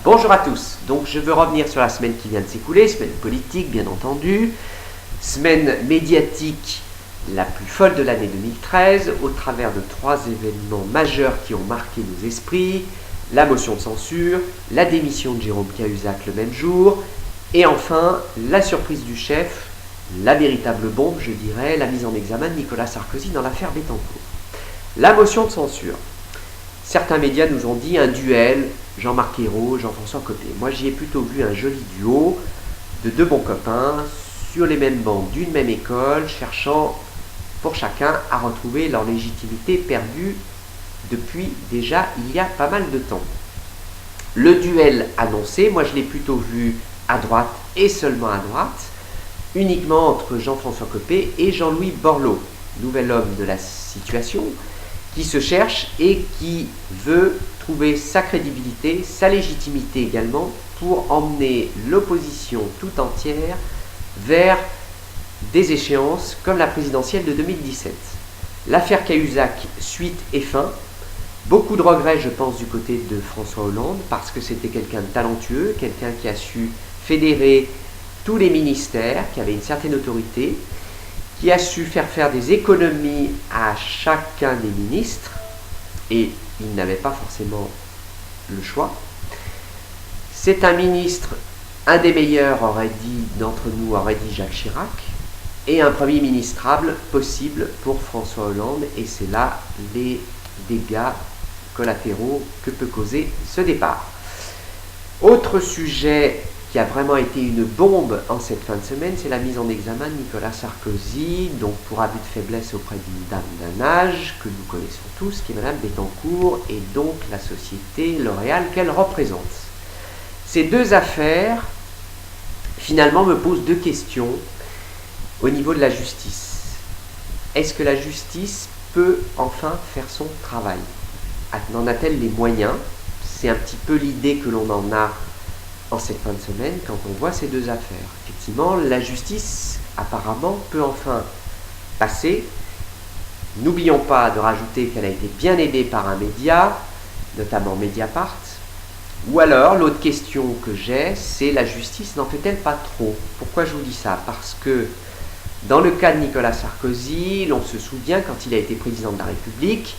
Bonjour à tous, donc je veux revenir sur la semaine qui vient de s'écouler, semaine politique bien entendu, semaine médiatique la plus folle de l'année 2013, au travers de 3 événements majeurs qui ont marqué nos esprits, la motion de censure, la démission de Jérôme Cahuzac le même jour, et enfin la surprise du chef, la véritable bombe je dirais, la mise en examen de Nicolas Sarkozy dans l'affaire Bettencourt. La motion de censure. Certains médias nous ont dit un duel, Jean-Marc Ayrault, Jean-François Copé. Moi j'y ai plutôt vu un joli duo de 2 bons copains sur les mêmes bancs d'une même école, cherchant pour chacun à retrouver leur légitimité perdue depuis déjà il y a pas mal de temps. Le duel annoncé, moi je l'ai plutôt vu à droite et seulement à droite, uniquement entre Jean-François Copé et Jean-Louis Borloo, nouvel homme de la situation, qui se cherche et qui veut trouver sa crédibilité, sa légitimité également, pour emmener l'opposition tout entière vers des échéances comme la présidentielle de 2017. L'affaire Cahuzac, suite et fin. Beaucoup de regrets, je pense, du côté de François Hollande, parce que c'était quelqu'un de talentueux, quelqu'un qui a su fédérer tous les ministères, qui avait une certaine autorité, qui a su faire des économies à chacun des ministres, et il n'avait pas forcément le choix. C'est un ministre, un des meilleurs d'entre nous aurait dit Jacques Chirac, et un premier ministrable possible pour François Hollande, et c'est là les dégâts collatéraux que peut causer ce départ. Autre sujet qui a vraiment été une bombe en cette fin de semaine, c'est la mise en examen de Nicolas Sarkozy, donc pour abus de faiblesse auprès d'une dame d'un âge que nous connaissons tous, qui est Madame Bettencourt, et donc la société L'Oréal qu'elle représente. Ces 2 affaires, finalement, me posent 2 questions au niveau de la justice. Est-ce que la justice peut enfin faire son travail? En a-t-elle les moyens? C'est un petit peu l'idée que l'on en a en cette fin de semaine quand on voit ces 2 affaires. Effectivement, la justice apparemment peut enfin passer. N'oublions pas de rajouter qu'elle a été bien aidée par un média, notamment Mediapart. Ou alors, l'autre question que j'ai, c'est la justice n'en fait-elle pas trop? Pourquoi je vous dis ça? Parce que dans le cas de Nicolas Sarkozy, l'on se souvient quand il a été président de la République,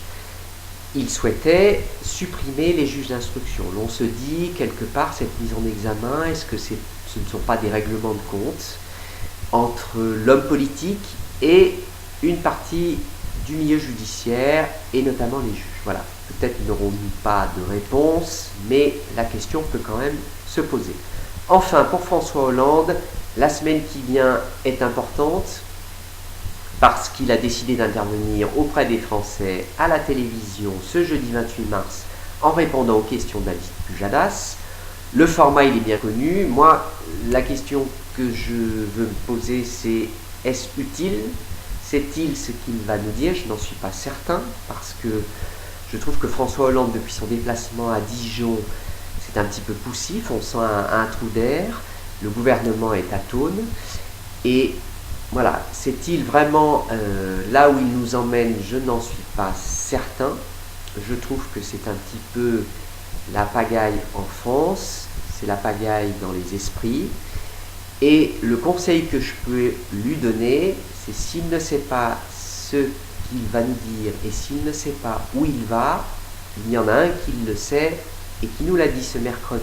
il souhaitait supprimer les juges d'instruction. L'on se dit, quelque part, cette mise en examen, est-ce que ce ne sont pas des règlements de compte entre l'homme politique et une partie du milieu judiciaire, et notamment les juges? Voilà, peut-être n'aurons-nous pas de réponse, mais la question peut quand même se poser. Enfin, pour François Hollande, la semaine qui vient est importante, parce qu'il a décidé d'intervenir auprès des Français à la télévision ce jeudi 28 mars en répondant aux questions de David Pujadas. Le format, il est bien connu. Moi, la question que je veux me poser, c'est: est-ce utile? C'est-il ce qu'il va nous dire? Je n'en suis pas certain, parce que je trouve que François Hollande, depuis son déplacement à Dijon, c'est un petit peu poussif, on sent un trou d'air, le gouvernement est atone, et voilà, c'est-il vraiment là où il nous emmène? Je n'en suis pas certain. Je trouve que c'est un petit peu la pagaille en France, c'est la pagaille dans les esprits. Et le conseil que je peux lui donner, c'est s'il ne sait pas ce qu'il va nous dire et s'il ne sait pas où il va, il y en a un qui le sait et qui nous l'a dit ce mercredi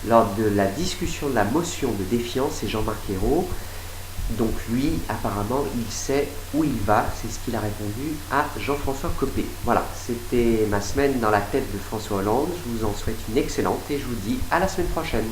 lors de la discussion de la motion de défiance, c'est Jean-Marc Ayrault. Donc lui, apparemment, il sait où il va, c'est ce qu'il a répondu à Jean-François Copé. Voilà, c'était ma semaine dans la tête de François Hollande. Je vous en souhaite une excellente et je vous dis à la semaine prochaine.